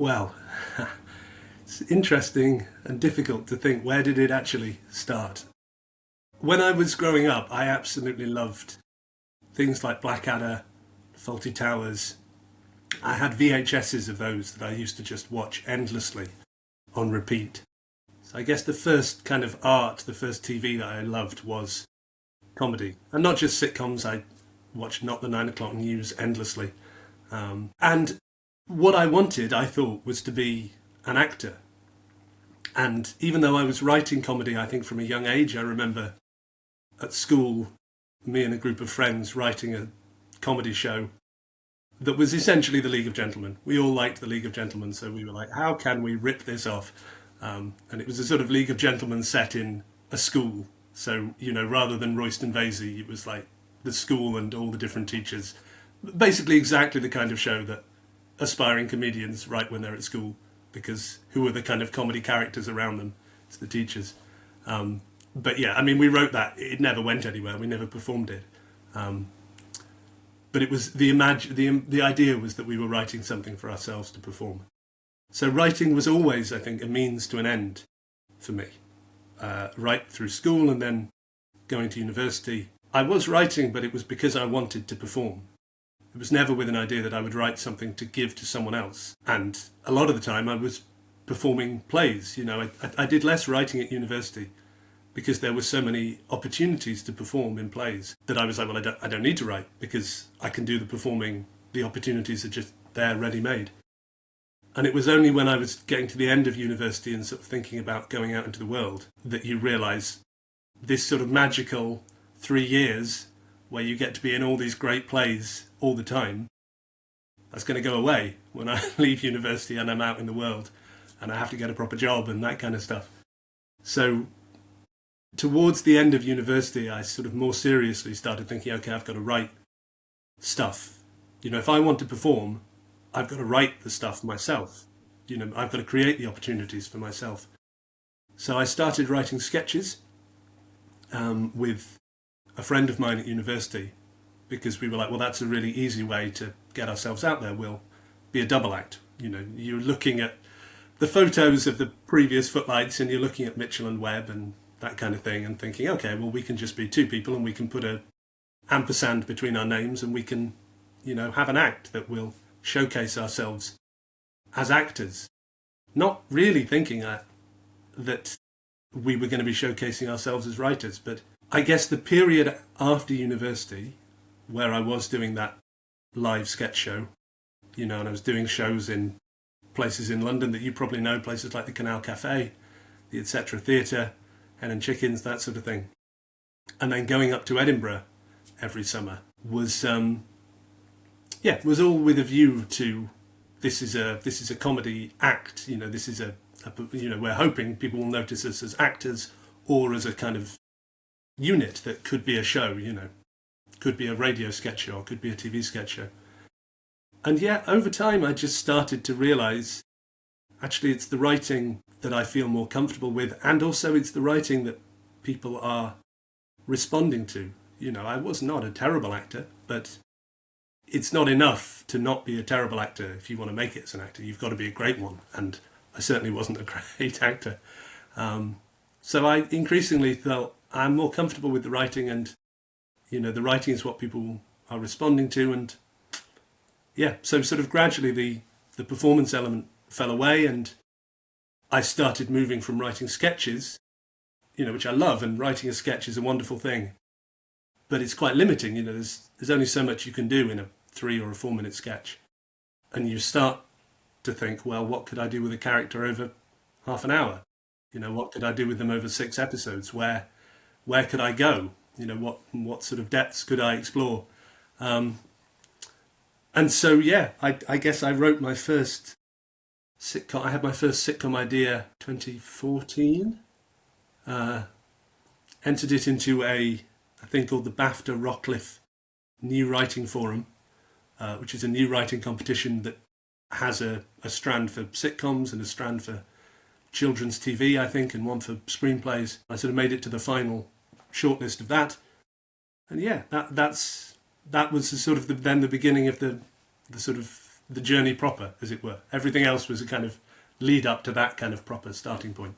Well, it's interesting and difficult to think, where did it actually start? When I was growing up, I absolutely loved things like Blackadder, Faulty Towers. I had VHSs of those that I used to just watch endlessly on repeat. So I guess the first kind of art, the first TV that I loved was comedy. And not just sitcoms, I watched Not the 9 o'clock News endlessly. And what I wanted, I thought, was to be an actor. And even though I was writing comedy, I think from a young age, I remember at school, me and a group of friends writing a comedy show that was essentially the League of Gentlemen. We all liked the League of Gentlemen, so we were like, how can we rip this off? And it was a sort of League of Gentlemen set in a school. So, rather than Royston Vasey, it was like the school and all the different teachers. Basically exactly the kind of show that aspiring comedians write when they're at school, because who are the kind of comedy characters around them? It's the teachers. But yeah, I mean, we wrote that. It never went anywhere. We never performed it. But it was the idea was that we were writing something for ourselves to perform. So writing was always, I think, a means to an end for me. Right through school and then going to university. I was writing, but it was because I wanted to perform. It was never with an idea that I would write something to give to someone else. And a lot of the time I was performing plays. I did less writing at university because there were so many opportunities to perform in plays that I was like, well, I don't need to write because I can do the performing. The opportunities are just there, ready-made. And it was only when I was getting to the end of university and sort of thinking about going out into the world that you realise this sort of magical 3 years where you get to be in all these great plays all the time, that's going to go away when I leave university and I'm out in the world and I have to get a proper job and that kind of stuff. So towards the end of university, I sort of more seriously started thinking, okay, I've got to write stuff. If I want to perform, I've got to write the stuff myself. I've got to create the opportunities for myself. So I started writing sketches with a friend of mine at university, because we were like, well, that's a really easy way to get ourselves out there. We'll be a double act. You're looking at the photos of the previous Footlights and you're looking at Mitchell and Webb and that kind of thing and thinking, okay, well, we can just be two people and we can put a ampersand between our names and we can, have an act that will showcase ourselves as actors. Not really thinking that we were going to be showcasing ourselves as writers, but I guess the period after university where I was doing that live sketch show, and I was doing shows in places in London that you probably know, places like the Canal Cafe, the Etc. Theatre, Hen and Chickens, that sort of thing. And then going up to Edinburgh every summer was all with a view to this is a comedy act. This is we're hoping people will notice us as actors or as a kind of unit that could be a show, could be a radio sketch show or could be a TV sketch show. And over time I just started to realise actually it's the writing that I feel more comfortable with, and also it's the writing that people are responding to. I was not a terrible actor, but it's not enough to not be a terrible actor. If you want to make it as an actor, you've got to be a great one, and I certainly wasn't a great actor. So I increasingly felt I'm more comfortable with the writing, and the writing is what people are responding to, and so sort of gradually the performance element fell away, and I started moving from writing sketches, which I love, and writing a sketch is a wonderful thing, but it's quite limiting. There's only so much you can do in a 3 or a 4 minute sketch, and you start to think, well, what could I do with a character over half an hour? What could I do with them over 6 episodes? Where could I go? What sort of depths could I explore? And so, I guess I wrote my first sitcom. I had my first sitcom idea 2014. Entered it into a thing called the BAFTA Rockcliffe New Writing Forum, which is a new writing competition that has a strand for sitcoms and a strand for children's TV, I think, and one for screenplays. I sort of made it to the final shortlist of that, and that was the sort of then the beginning of the sort of the journey proper, as it were. Everything else was a kind of lead up to that kind of proper starting point.